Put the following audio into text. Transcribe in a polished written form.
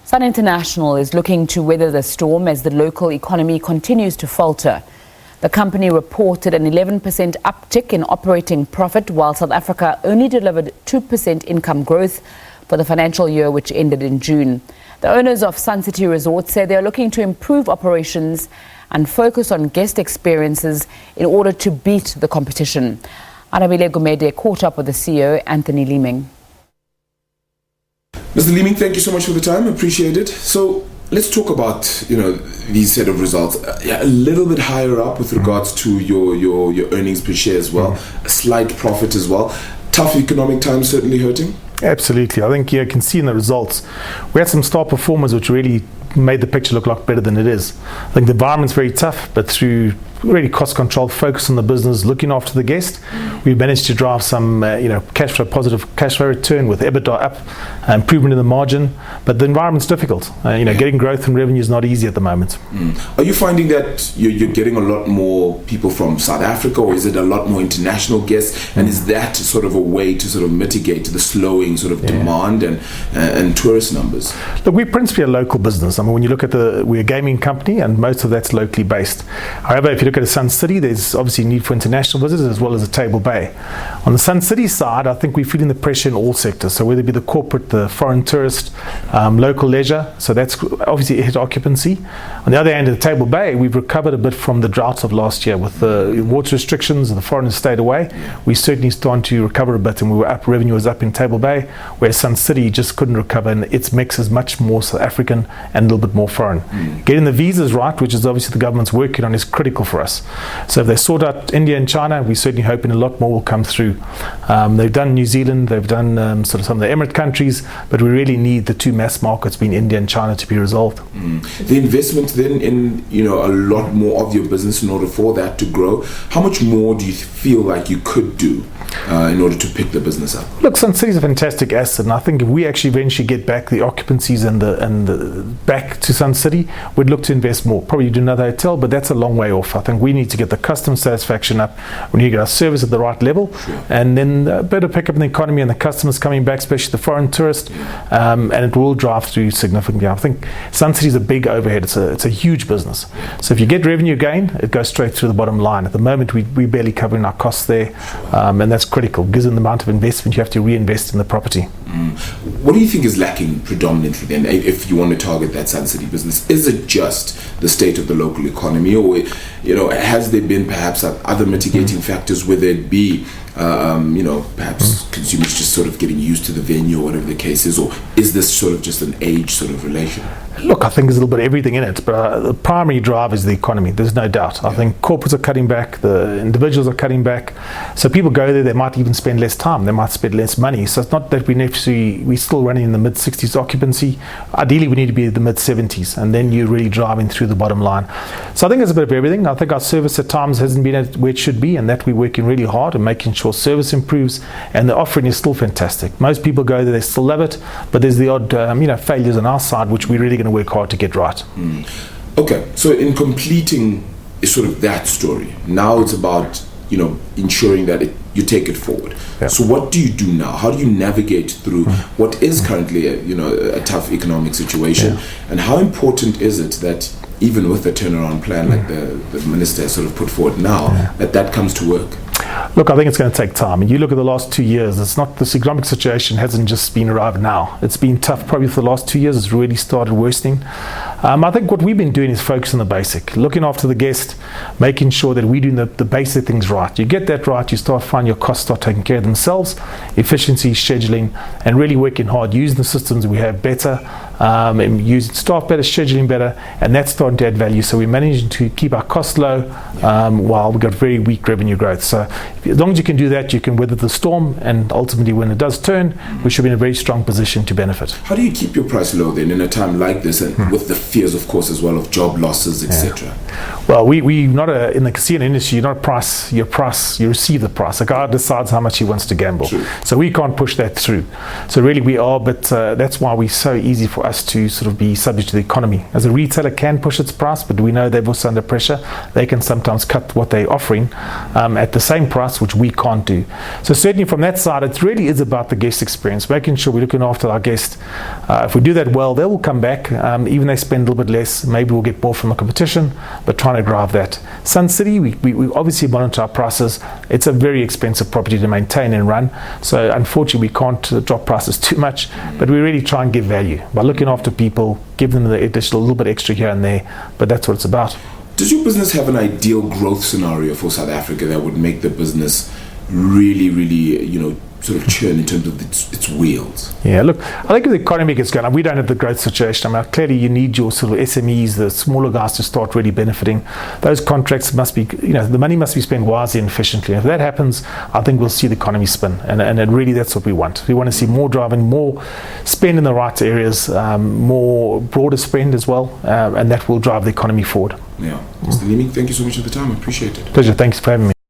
Sun International is looking to weather the storm as the local economy continues to falter. The company reported an 11% uptick in operating profit, while South Africa only delivered 2% income growth for the financial year, which ended in June. The owners of Sun City Resort say they are looking to improve operations and focus on guest experiences in order to beat the competition. Arabile Gumede caught up with the CEO, Anthony Leeming. Mr. Leeming, thank you so much for the time. Appreciate it. So let's talk about these set of results. A little bit higher up with regards to your earnings per share as well. A slight profit as well. Tough economic times certainly hurting. Absolutely. I think you can see in the results we had some star performers which really made the picture look a lot better than it is. I think the environment's very tough, but through really cost control, focus on the business, looking after the guest, we managed to drive some cash flow, positive cash flow return with EBITDA up, improvement in the margin. But the environment's difficult. Getting growth and revenue is not easy at the moment. Are you finding that you're getting a lot more people from South Africa, or is it a lot more international guests? And is that sort of a way to sort of mitigate the slowing sort of demand and tourist numbers? Look, we're principally a local business. I mean, when you look at we're a gaming company, and most of that's locally based. However, if you look at a Sun City, there's obviously a need for international visitors as well as a Table Bay. On the Sun City side, I think we're feeling the pressure in all sectors. So whether it be the corporate, the foreign tourist, local leisure, so that's obviously hit occupancy. On the other hand, at the Table Bay, we've recovered a bit from the droughts of last year with the water restrictions and the foreigners stayed away. We certainly started to recover a bit, and we were up. Revenue was up in Table Bay, where Sun City just couldn't recover, and its mix is much more South African and a little bit more foreign. Getting the visas right, which is obviously the government's working on, is critical for us. So if they sort out India and China, we're certainly hoping a lot more will come through. They've done New Zealand, they've done sort of some of the Emirate countries, but we really need the two mass markets being India and China to be resolved. The investment then in a lot more of your business in order for that to grow, how much more do you feel like you could do in order to pick the business up? Look, Sun City is a fantastic asset, and I think if we actually eventually get back the occupancies and the back to Sun City, we'd look to invest more. Probably do another hotel, but that's a long way off. I think we need to get the customer satisfaction up. We need to get our service at the right level, and then better pick up in the economy and the customers coming back, especially the foreign tourist, and it will drive through significantly. I think Sun City is a big overhead. It's a huge business. So if you get revenue gain, it goes straight through the bottom line. At the moment, we're barely covering our costs there, and that's critical. Given the amount of investment you have to reinvest in the property. What do you think is lacking predominantly then, if you want to target that Sun City business? Is it just the state of the local economy, or has there been perhaps other mitigating factors, whether it be perhaps consumers just sort of getting used to the venue or whatever the case is, or is this sort of just an age sort of relation? Look, I think there's a little bit of everything in it, but the primary drive is the economy. There's no doubt. I think corporates are cutting back, the individuals are cutting back. So people go there, they might even spend less time, they might spend less money. So it's not that we're still running in the mid-60s occupancy. Ideally, we need to be in the mid-70s, and then you're really driving through the bottom line. So I think there's a bit of everything. I think our service at times hasn't been at where it should be, and that we're working really hard and making sure service improves, and the offering is still fantastic. Most people go there, they still love it, but there's the odd failures on our side, which we're really going to work hard to get right. Okay, so in completing sort of that story, now it's about ensuring that you take it forward. So what do you do now? How do you navigate through what is currently a tough economic situation, and how important is it that even with the turnaround plan like the minister has sort of put forward now, that comes to work? Look, I think it's going to take time. And you look at the last 2 years, it's not, this economic situation hasn't just been arrived now. It's been tough probably for the last 2 years. It's really started worsening. I think what we've been doing is focus on the basic, looking after the guest, making sure that we're doing the basic things right. You get that right, you start finding your costs start taking care of themselves, efficiency, scheduling, and really working hard, using the systems we have better, and using staff better, scheduling better, and that's starting to add value. So we're managing to keep our costs low while we've got very weak revenue growth. So as long as you can do that, you can weather the storm, and ultimately when it does turn, we should be in a very strong position to benefit. How do you keep your price low then in a time like this, and with the fears, of course, as well of job losses, etc. Well, we not in the casino industry. You're not price. You receive the price. The guy decides how much he wants to gamble. True. So we can't push that through. So really, we are. But that's why we're so easy for us to sort of be subject to the economy. As a retailer, can push its price, but we know they're also under pressure. They can sometimes cut what they're offering at the same price, which we can't do. So certainly from that side, it really is about the guest experience, making sure we're looking after our guests. If we do that well, they will come back. Even they spend a little bit less. Maybe we'll get more from the competition, but trying to drive that. Sun City, we obviously monitor our prices. It's a very expensive property to maintain and run. So unfortunately, we can't drop prices too much, but we really try and give value by looking after people, give them the additional little bit extra here and there. But that's what it's about. Does your business have an ideal growth scenario for South Africa that would make the business really, sort of churn in terms of its wheels? Yeah, look, I think if the economy gets going, we don't have the growth situation. I mean, clearly you need your sort of SMEs, the smaller guys, to start really benefiting. Those contracts must be, the money must be spent wisely and efficiently. If that happens, I think we'll see the economy spin. And really that's what we want. We want to see more driving, more spend in the right areas, more broader spend as well, and that will drive the economy forward. Yeah. Mr. Leeming, thank you so much for the time. I appreciate it. Pleasure. Thanks for having me.